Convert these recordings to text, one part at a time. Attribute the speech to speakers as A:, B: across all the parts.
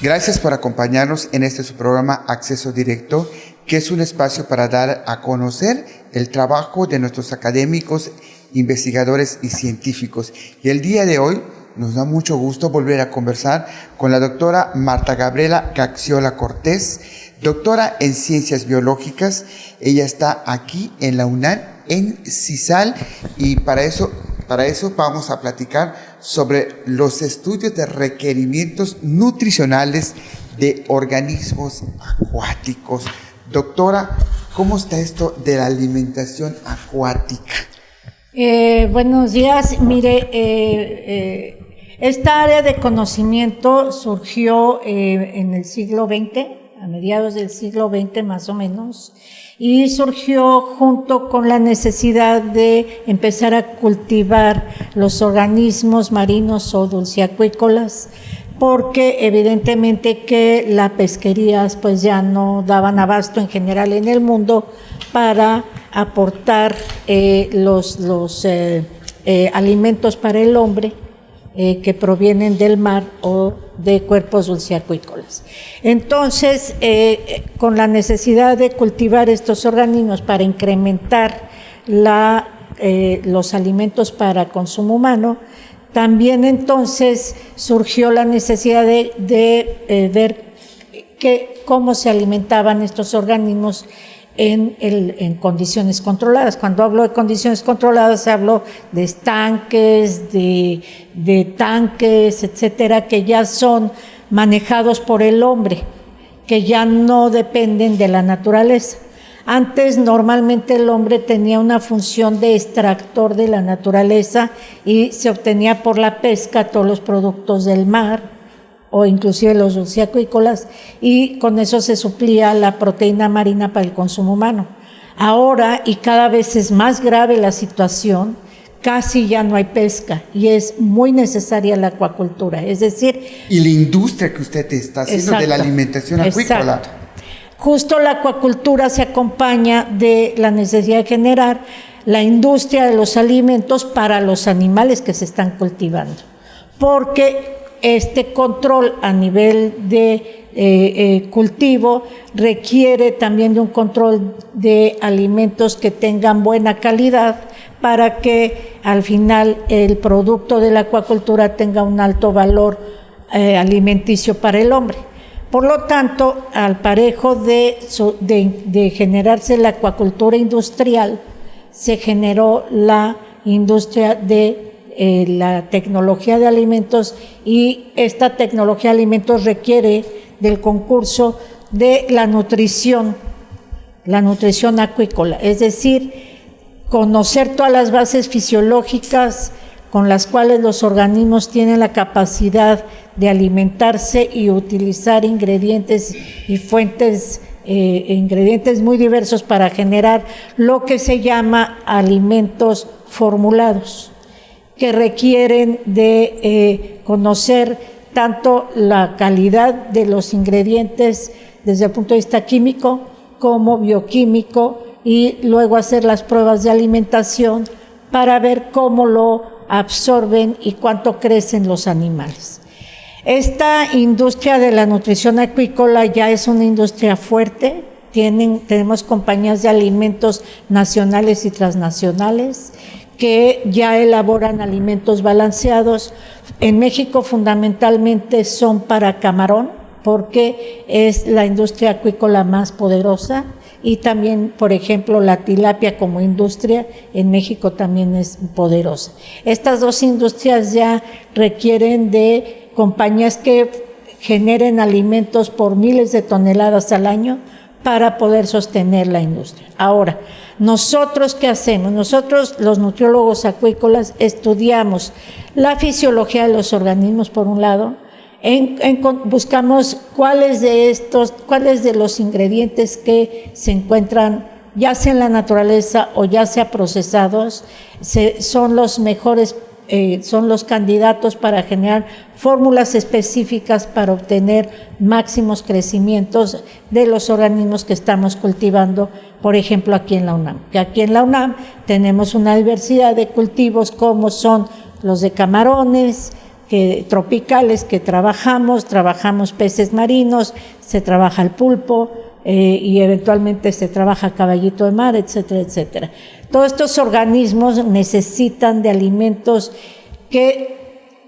A: Gracias por acompañarnos en este su programa Acceso Directo, que es un espacio para dar a conocer el trabajo de nuestros académicos, investigadores y científicos. Y el día de hoy nos da mucho gusto volver a conversar con la doctora Marta Gabriela Gaxiola Cortés, doctora en Ciencias Biológicas. Ella está aquí en la UNAM, en CISAL, y para eso vamos a platicar sobre los estudios de requerimientos nutricionales de organismos acuáticos. Doctora, ¿cómo está esto de la alimentación acuática?
B: Buenos días. Mire, esta área de conocimiento surgió en el siglo XX, a mediados del siglo XX más o menos, y surgió junto con la necesidad de empezar a cultivar los organismos marinos o dulceacuícolas, porque evidentemente que las pesquerías pues ya no daban abasto en general en el mundo para aportar los alimentos para el hombre que provienen del mar o de cuerpos dulceacuícolas. Entonces, con la necesidad de cultivar estos organismos para incrementar los alimentos para consumo humano, también entonces surgió la necesidad de ver cómo se alimentaban estos organismos en condiciones controladas. Cuando hablo de condiciones controladas, hablo de estanques, de tanques, etcétera, que ya son manejados por el hombre, que ya no dependen de la naturaleza. Antes, normalmente el hombre tenía una función de extractor de la naturaleza y se obtenía por la pesca todos los productos del mar, o inclusive los dulceacuícolas, y con eso se suplía la proteína marina para el consumo humano. Ahora, y cada vez es más grave la situación, casi ya no hay pesca y es muy necesaria la acuacultura, es decir...
A: Y la industria que usted está haciendo de la alimentación acuícola.
B: Exacto. Justo la acuacultura se acompaña de la necesidad de generar la industria de los alimentos para los animales que se están cultivando, porque este control a nivel de cultivo requiere también de un control de alimentos que tengan buena calidad para que al final el producto de la acuacultura tenga un alto valor alimenticio para el hombre. Por lo tanto, al parejo de generarse la acuacultura industrial, se generó la industria de la tecnología de alimentos, y esta tecnología de alimentos requiere del concurso de la nutrición acuícola, es decir, conocer todas las bases fisiológicas con las cuales los organismos tienen la capacidad de alimentarse y utilizar ingredientes y fuentes, ingredientes muy diversos para generar lo que se llama alimentos formulados, que requieren de conocer tanto la calidad de los ingredientes desde el punto de vista químico como bioquímico, y luego hacer las pruebas de alimentación para ver cómo lo absorben y cuánto crecen los animales. Esta industria de la nutrición acuícola ya es una industria fuerte. Tenemos compañías de alimentos nacionales y transnacionales que ya elaboran alimentos balanceados. En México fundamentalmente son para camarón, porque es la industria acuícola más poderosa, y también, por ejemplo, la tilapia como industria en México también es poderosa. Estas dos industrias ya requieren de compañías que generen alimentos por miles de toneladas al año para poder sostener la industria. Ahora, ¿nosotros qué hacemos? Nosotros, los nutriólogos acuícolas, estudiamos la fisiología de los organismos, por un lado, buscamos cuáles de los ingredientes que se encuentran ya sea en la naturaleza o ya sea procesados, son los mejores, son los candidatos para generar fórmulas específicas para obtener máximos crecimientos de los organismos que estamos cultivando, por ejemplo, aquí en la UNAM. Que aquí en la UNAM tenemos una diversidad de cultivos como son los de camarones, tropicales que trabajamos peces marinos, se trabaja el pulpo y eventualmente se trabaja caballito de mar, etcétera, etcétera. Todos estos organismos necesitan de alimentos que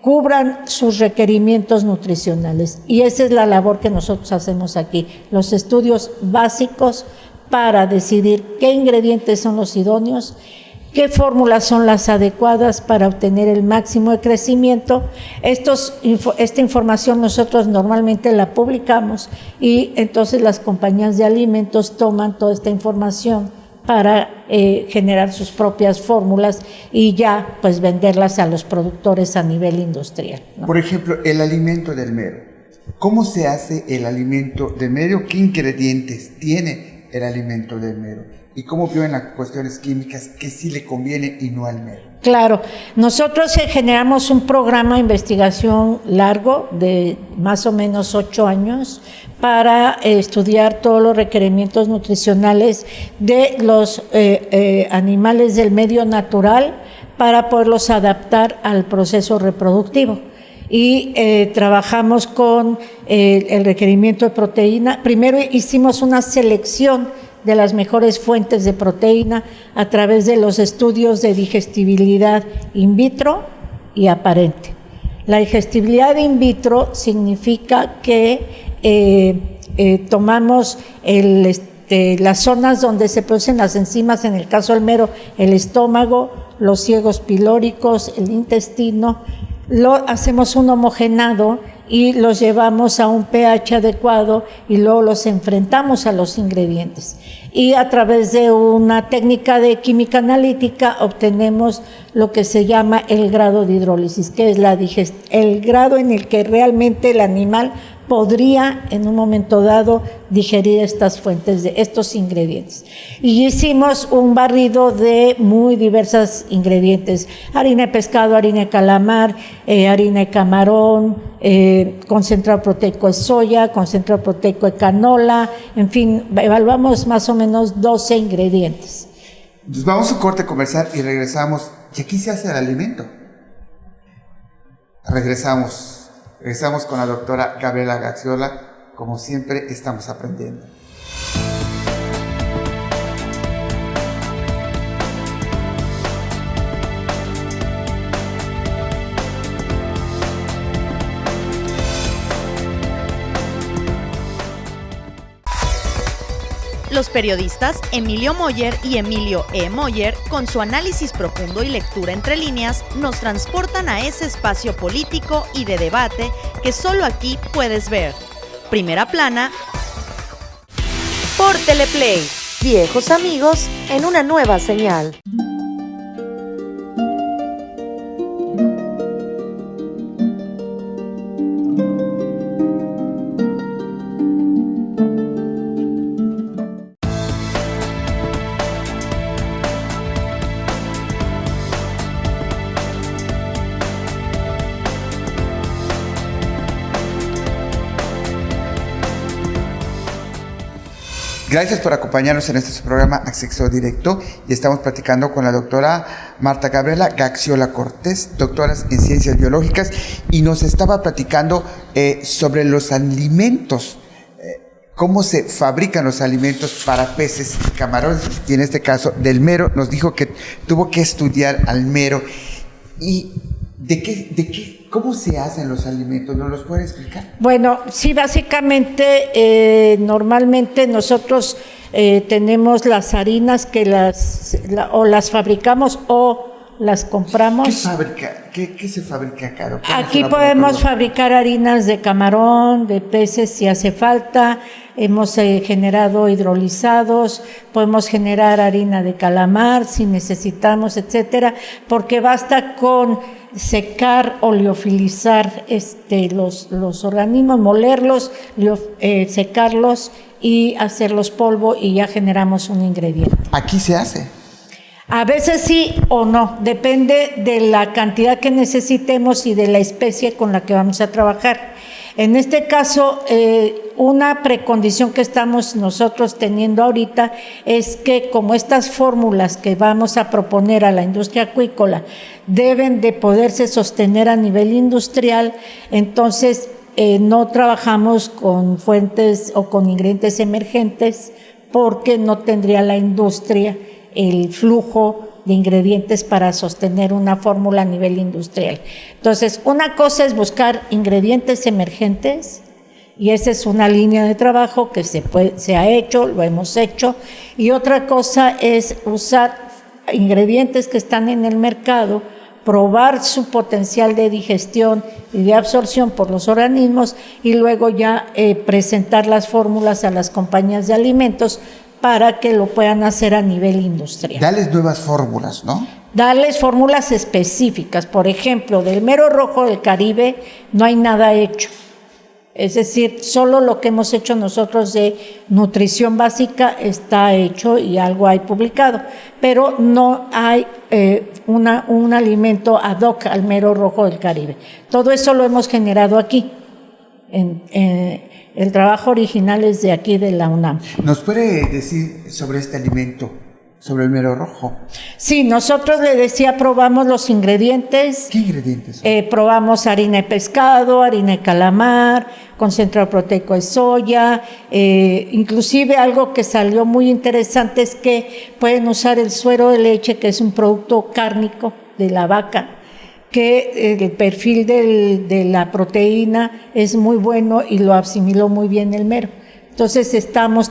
B: cubran sus requerimientos nutricionales y esa es la labor que nosotros hacemos aquí, los estudios básicos para decidir qué ingredientes son los idóneos, qué fórmulas son las adecuadas para obtener el máximo de crecimiento. Esta información nosotros normalmente la publicamos y entonces las compañías de alimentos toman toda esta información para generar sus propias fórmulas y ya pues venderlas a los productores a nivel industrial, ¿no?
A: Por ejemplo, el alimento del mero. ¿Cómo se hace el alimento del mero? ¿Qué ingredientes tiene el alimento del mero? ¿Y cómo vio en las cuestiones químicas que sí le conviene y no al mero?
B: Claro, nosotros generamos un programa de investigación largo de más o menos 8 años para estudiar todos los requerimientos nutricionales de los animales del medio natural para poderlos adaptar al proceso reproductivo. Y trabajamos con el requerimiento de proteína. Primero hicimos una selección de las mejores fuentes de proteína a través de los estudios de digestibilidad in vitro y aparente. La digestibilidad in vitro significa que tomamos las zonas donde se producen las enzimas, en el caso del mero, el estómago, los ciegos pilóricos, el intestino, hacemos un homogenado y los llevamos a un pH adecuado y luego los enfrentamos a los ingredientes. Y a través de una técnica de química analítica obtenemos lo que se llama el grado de hidrólisis, que es el grado en el que realmente el animal podría en un momento dado digerir estas fuentes de estos ingredientes. Y hicimos un barrido de muy diversos ingredientes: harina de pescado, harina de calamar, harina de camarón, concentrado proteico de soya, concentrado proteico de canola, en fin, evaluamos más o menos 12 ingredientes.
A: Entonces vamos a un corte comercial y regresamos. Y aquí se hace el alimento. Regresamos con la doctora Gabriela Gaxiola. Como siempre, estamos aprendiendo.
C: Los periodistas Emilio Moller y Emilio E. Moller, con su análisis profundo y lectura entre líneas, nos transportan a ese espacio político y de debate que solo aquí puedes ver. Primera Plana por Teleplay. Viejos amigos en una nueva señal.
A: Gracias por acompañarnos en este programa Acceso Directo y estamos platicando con la doctora Marta Gabriela Gaxiola Cortés, doctora en Ciencias Biológicas, y nos estaba platicando sobre los alimentos, cómo se fabrican los alimentos para peces y camarones, y en este caso del mero. Nos dijo que tuvo que estudiar al mero. ¿Y cómo se hacen los alimentos? ¿Nos los puede explicar?
B: Bueno, sí, básicamente, normalmente nosotros tenemos las harinas que o las fabricamos o las compramos.
A: ¿Qué se fabrica acá?
B: Aquí podemos fabricar harinas de camarón, de peces si hace falta. Hemos generado hidrolizados, podemos generar harina de calamar si necesitamos, etcétera, porque basta con secar o liofilizar los organismos, molerlos, secarlos y hacerlos polvo y ya generamos un ingrediente.
A: ¿Aquí se hace?
B: A veces sí o no, depende de la cantidad que necesitemos y de la especie con la que vamos a trabajar. En este caso, una precondición que estamos nosotros teniendo ahorita es que como estas fórmulas que vamos a proponer a la industria acuícola deben de poderse sostener a nivel industrial, entonces no trabajamos con fuentes o con ingredientes emergentes porque no tendría la industria el flujo de ingredientes para sostener una fórmula a nivel industrial. Entonces, una cosa es buscar ingredientes emergentes, y esa es una línea de trabajo que se ha hecho, lo hemos hecho, y otra cosa es usar ingredientes que están en el mercado, probar su potencial de digestión y de absorción por los organismos, y luego ya presentar las fórmulas a las compañías de alimentos para que lo puedan hacer a nivel industrial.
A: Darles nuevas fórmulas, ¿no?
B: Darles fórmulas específicas. Por ejemplo, del mero rojo del Caribe no hay nada hecho. Es decir, solo lo que hemos hecho nosotros de nutrición básica está hecho y algo hay publicado, pero no hay un alimento ad hoc al mero rojo del Caribe. Todo eso lo hemos generado aquí. El trabajo original es de aquí, de la UNAM.
A: ¿Nos puede decir sobre este alimento, sobre el mero rojo?
B: Sí, nosotros le decía, probamos los ingredientes.
A: ¿Qué ingredientes son?
B: Probamos harina de pescado, harina de calamar, concentrado proteico de soya, inclusive algo que salió muy interesante es que pueden usar el suero de leche, que es un producto cárnico de la vaca, que el perfil de la proteína es muy bueno y lo asimiló muy bien el mero. Entonces estamos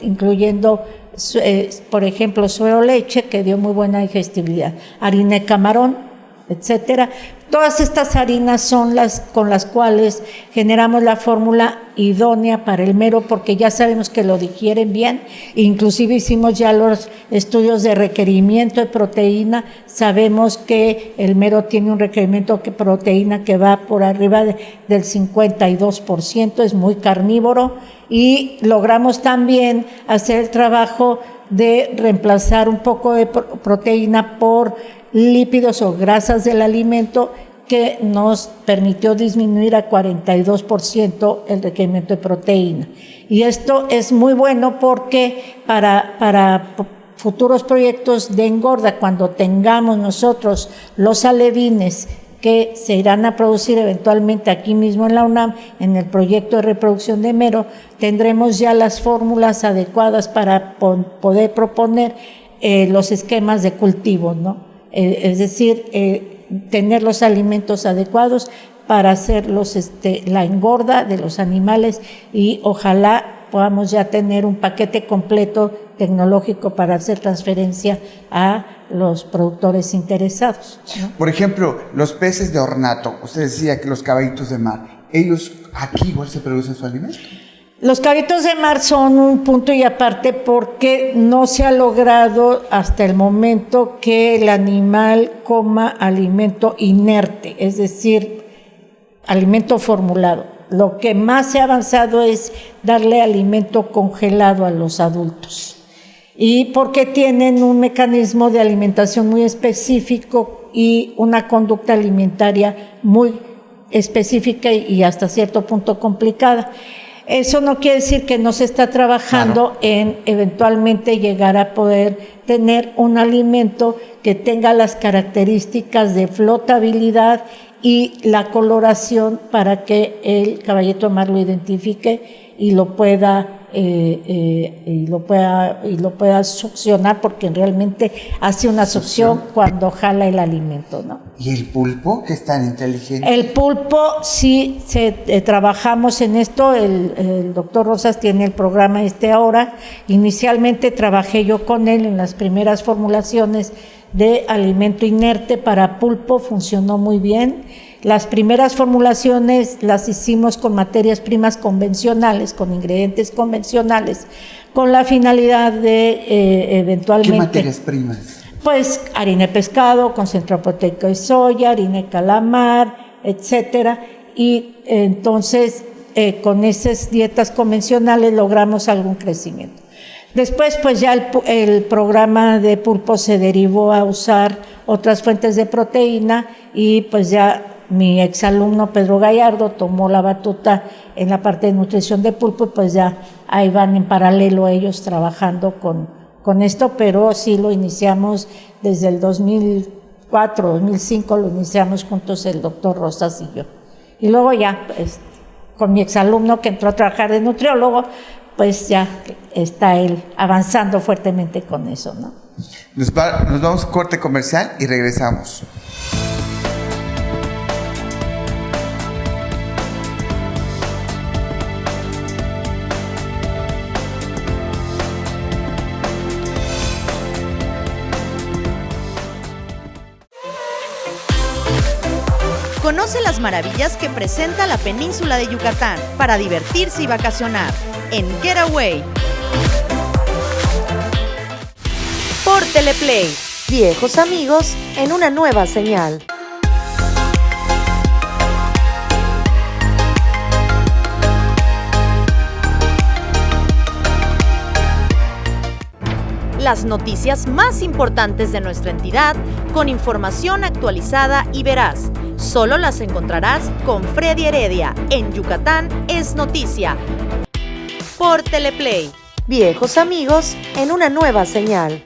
B: incluyendo, por ejemplo, suero leche, que dio muy buena digestibilidad, harina de camarón, etcétera. Todas estas harinas son las con las cuales generamos la fórmula idónea para el mero, porque ya sabemos que lo digieren bien. Inclusive hicimos ya los estudios de requerimiento de proteína. Sabemos que el mero tiene un requerimiento de proteína que va por arriba del 52%, es muy carnívoro, y logramos también hacer el trabajo de reemplazar un poco de proteína por lípidos o grasas del alimento, que nos permitió disminuir a 42% el requerimiento de proteína. Y esto es muy bueno porque para futuros proyectos de engorda, cuando tengamos nosotros los alevines que se irán a producir eventualmente aquí mismo en la UNAM, en el proyecto de reproducción de mero, tendremos ya las fórmulas adecuadas para poder proponer los esquemas de cultivo, ¿no? Es decir, tener los alimentos adecuados para hacer la engorda de los animales, y ojalá podamos ya tener un paquete completo tecnológico para hacer transferencia a los productores interesados, ¿no?
A: Por ejemplo, los peces de ornato, usted decía que los caballitos de mar, ellos aquí igual se producen su alimento.
B: Los caballitos de mar son un punto y aparte, porque no se ha logrado hasta el momento que el animal coma alimento inerte, es decir, alimento formulado. Lo que más se ha avanzado es darle alimento congelado a los adultos, y porque tienen un mecanismo de alimentación muy específico y una conducta alimentaria muy específica y hasta cierto punto complicada. Eso no quiere decir que no se está trabajando en eventualmente llegar a poder tener un alimento que tenga las características de flotabilidad y la coloración para que el caballito de mar lo identifique y lo pueda succionar, porque realmente hace una succión cuando jala el alimento, ¿no?
A: ¿Y el pulpo, que es tan inteligente?
B: El pulpo, sí, trabajamos en esto. El doctor Rosas tiene el programa ahora. Inicialmente trabajé yo con él en las primeras formulaciones de alimento inerte para pulpo, funcionó muy bien. Las primeras formulaciones las hicimos con materias primas convencionales, con ingredientes convencionales, con la finalidad de eventualmente...
A: ¿Qué materias primas?
B: Pues harina de pescado, concentrado proteico de soya, harina de calamar, etcétera. Y entonces con esas dietas convencionales logramos algún crecimiento. Después, pues ya el programa de pulpo se derivó a usar otras fuentes de proteína, y pues ya mi exalumno Pedro Gallardo tomó la batuta en la parte de nutrición de pulpo y pues ya ahí van en paralelo ellos trabajando con esto, pero sí lo iniciamos desde el 2004, 2005, lo iniciamos juntos el doctor Rosas y yo. Y luego ya, pues, con mi exalumno que entró a trabajar de nutriólogo, pues ya está él avanzando fuertemente con eso, ¿no?
A: Nos vamos a corte comercial y regresamos.
C: Conoce las maravillas que presenta la península de Yucatán para divertirse y vacacionar en Getaway. Por Teleplay, viejos amigos en una nueva señal. Las noticias más importantes de nuestra entidad con información actualizada y veraz. Solo las encontrarás con Freddy Heredia en Yucatán es Noticia. Por Teleplay, viejos amigos en una nueva señal.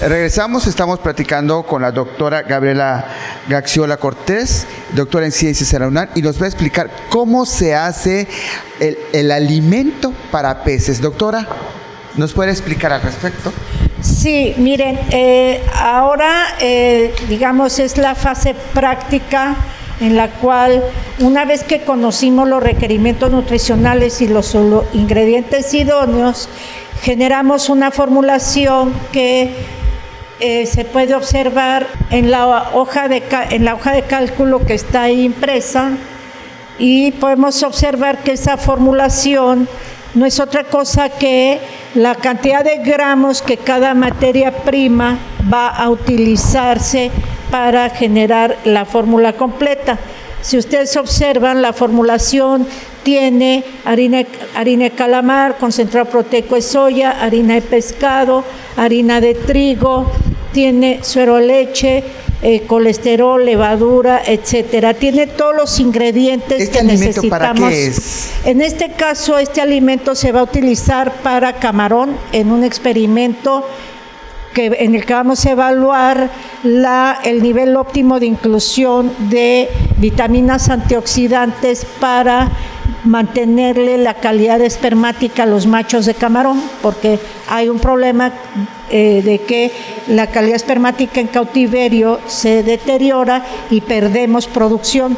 A: Regresamos, estamos platicando con la doctora Gabriela Gaxiola Cortés, doctora en Ciencias de la UNAM, y nos va a explicar cómo se hace el alimento para peces. Doctora, ¿nos puede explicar al respecto?
B: Sí, miren, ahora, digamos, es la fase práctica en la cual, una vez que conocimos los requerimientos nutricionales y los ingredientes idóneos, generamos una formulación que se puede observar en la hoja de cálculo que está ahí impresa, y podemos observar que esa formulación no es otra cosa que la cantidad de gramos que cada materia prima va a utilizarse para generar la fórmula completa. Si ustedes observan, la formulación tiene harina de calamar, concentrado proteico de soya, harina de pescado, harina de trigo, tiene suero de leche, colesterol, levadura, etcétera. Tiene todos los ingredientes que necesitamos.
A: ¿Para qué es?
B: En este caso, este alimento se va a utilizar para camarón en un experimento en el que vamos a evaluar el nivel óptimo de inclusión de vitaminas antioxidantes para mantenerle la calidad espermática a los machos de camarón, porque hay un problema de que la calidad espermática en cautiverio se deteriora y perdemos producción.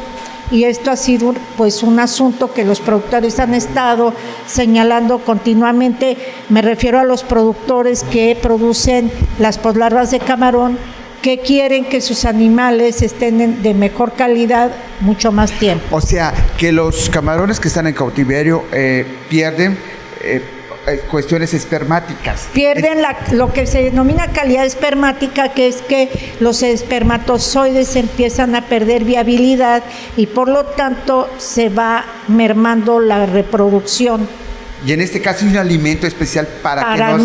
B: Y esto ha sido pues un asunto que los productores han estado señalando continuamente. Me refiero a los productores que producen las poslarvas de camarón, que quieren que sus animales estén de mejor calidad mucho más tiempo.
A: O sea, que los camarones que están en cautiverio pierden cuestiones espermáticas.
B: Pierden lo que se denomina calidad espermática, que es que los espermatozoides empiezan a perder viabilidad y por lo tanto se va mermando la reproducción.
A: Y en este caso hay un alimento especial para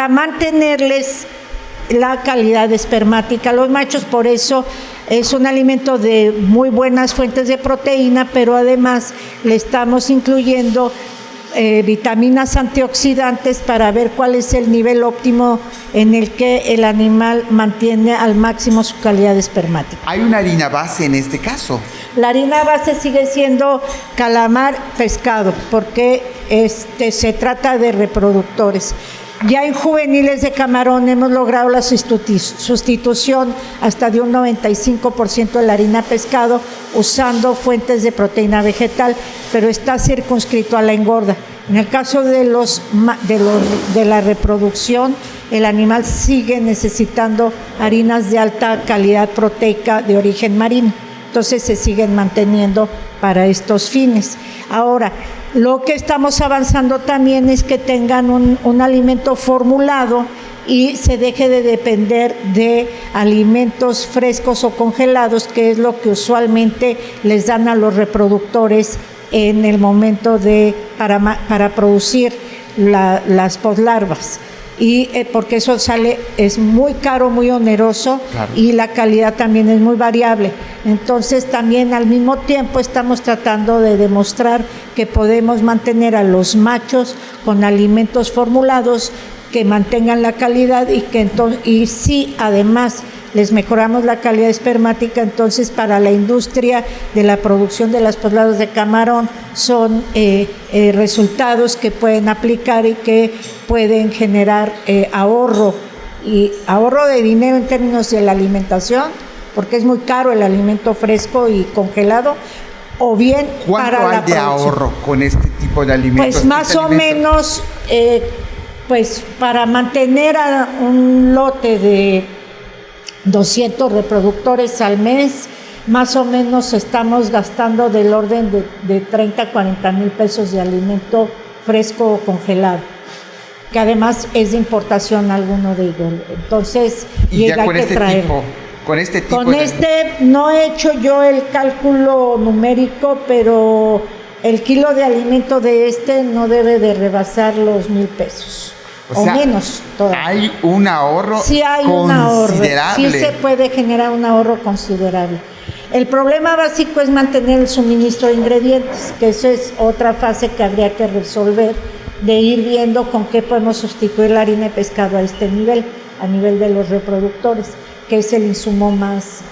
B: mantenerles la calidad espermática a los machos. Por eso es un alimento de muy buenas fuentes de proteína, pero además le estamos incluyendo vitaminas antioxidantes para ver cuál es el nivel óptimo en el que el animal mantiene al máximo su calidad espermática.
A: ¿Hay una harina base en este caso?
B: La harina base sigue siendo calamar, pescado, porque se trata de reproductores. Ya en juveniles de camarón hemos logrado la sustitución hasta de un 95% de la harina pescado usando fuentes de proteína vegetal, pero está circunscrito a la engorda. En el caso de la reproducción, el animal sigue necesitando harinas de alta calidad proteica de origen marino. Entonces se siguen manteniendo para estos fines. Ahora, lo que estamos avanzando también es que tengan un alimento formulado y se deje de depender de alimentos frescos o congelados, que es lo que usualmente les dan a los reproductores en el momento para producir las poslarvas. Y porque eso es muy caro, muy oneroso, claro, y la calidad también es muy variable. Entonces también al mismo tiempo estamos tratando de demostrar que podemos mantener a los machos con alimentos formulados que mantengan la calidad y si además les mejoramos la calidad espermática, entonces para la industria de la producción de las poslarvas de camarón son resultados que pueden aplicar y que pueden generar ahorro de dinero en términos de la alimentación, porque es muy caro el alimento fresco y congelado, o bien para la producción.
A: ¿Cuánto hay de ahorro con este tipo de alimentos?
B: Pues más o menos, pues para mantener a un lote de 200 reproductores al mes, más o menos estamos gastando del orden de 30 a 40 mil pesos de alimento fresco o congelado, que además es de importación alguno de ellos. Entonces,
A: y ya con este tipo
B: no he hecho yo el cálculo numérico, pero el kilo de alimento de no debe de rebasar los 1,000 pesos. O sea, menos todavía.
A: Hay un ahorro
B: sí hay
A: considerable.
B: Sí se puede generar un ahorro considerable. El problema básico es mantener el suministro de ingredientes, que eso es otra fase que habría que resolver, de ir viendo con qué podemos sustituir la harina de pescado a este nivel, a nivel de los reproductores, que es el insumo más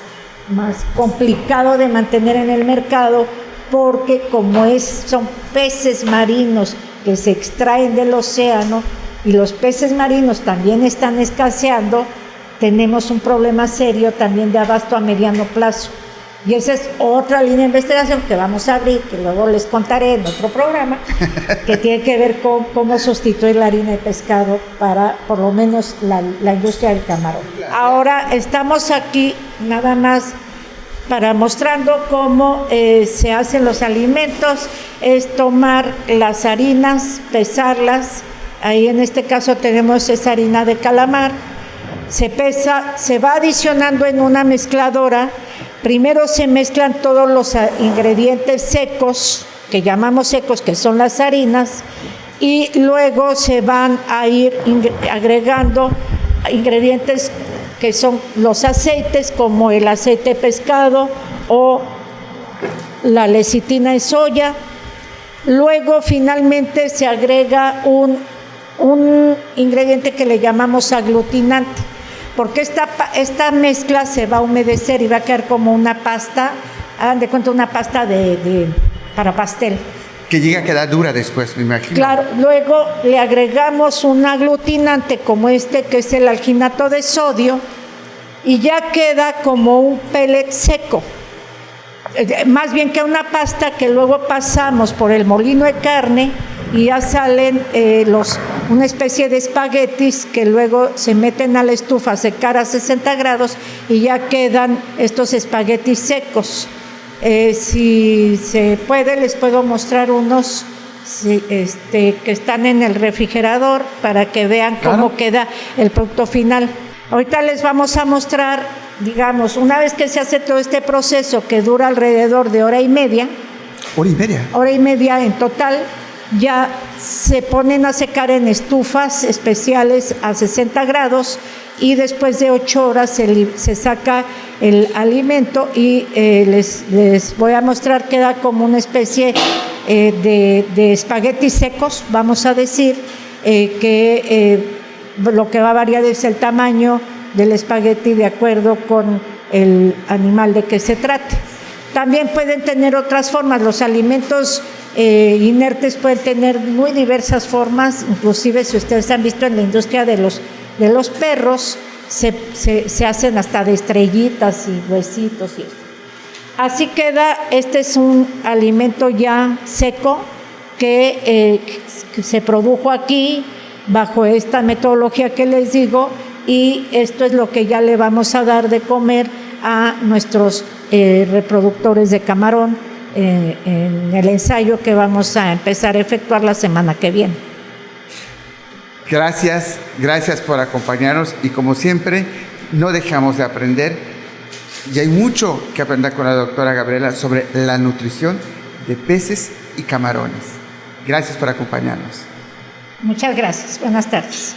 B: complicado de mantener en el mercado, porque como son peces marinos que se extraen del océano, y los peces marinos también están escaseando, tenemos un problema serio también de abasto a mediano plazo. Y esa es otra línea de investigación que vamos a abrir, que luego les contaré en otro programa, que tiene que ver con cómo sustituir la harina de pescado para, por lo menos, la industria del camarón. Ahora estamos aquí nada más para mostrando cómo se hacen los alimentos, es tomar las harinas, pesarlas. Ahí en este caso tenemos esa harina de calamar, se pesa, se va adicionando en una mezcladora. Primero se mezclan todos los ingredientes secos, que llamamos secos, que son las harinas, y luego se van a ir agregando ingredientes que son los aceites, como el aceite de pescado o la lecitina de soya. Luego finalmente se agrega un ingrediente que le llamamos aglutinante, porque esta mezcla se va a humedecer y va a quedar como una pasta, hagan de cuenta una pasta para pastel.
A: Que llega a quedar dura después, me imagino.
B: Claro, luego le agregamos un aglutinante como que es el alginato de sodio, y ya queda como un pellet seco. Más bien que una pasta que luego pasamos por el molino de carne y ya salen una especie de espaguetis que luego se meten a la estufa a secar a 60 grados y ya quedan estos espaguetis secos. Si se puede, les puedo mostrar unos que están en el refrigerador para que vean cómo queda el producto final. Ahorita les vamos a mostrar, digamos, una vez que se hace todo este proceso que dura alrededor de hora y media.
A: ¿Hora y media?
B: Hora y media en total. Ya se ponen a secar en estufas especiales a 60 grados y después de 8 horas se saca el alimento y les voy a mostrar, queda como una especie de espaguetis secos, vamos a decir, lo que va a variar es el tamaño del espagueti de acuerdo con el animal de que se trate. También pueden tener otras formas, los alimentos inertes pueden tener muy diversas formas, inclusive si ustedes han visto en la industria de los perros, se hacen hasta de estrellitas y huesitos y eso. Así queda, este es un alimento ya seco que se produjo aquí bajo esta metodología que les digo, y esto es lo que ya le vamos a dar de comer a nuestros reproductores de camarón en el ensayo que vamos a empezar a efectuar la semana que viene.
A: Gracias por acompañarnos y como siempre, no dejamos de aprender y hay mucho que aprender con la doctora Gabriela sobre la nutrición de peces y camarones. Gracias por acompañarnos.
B: Muchas gracias. Buenas tardes.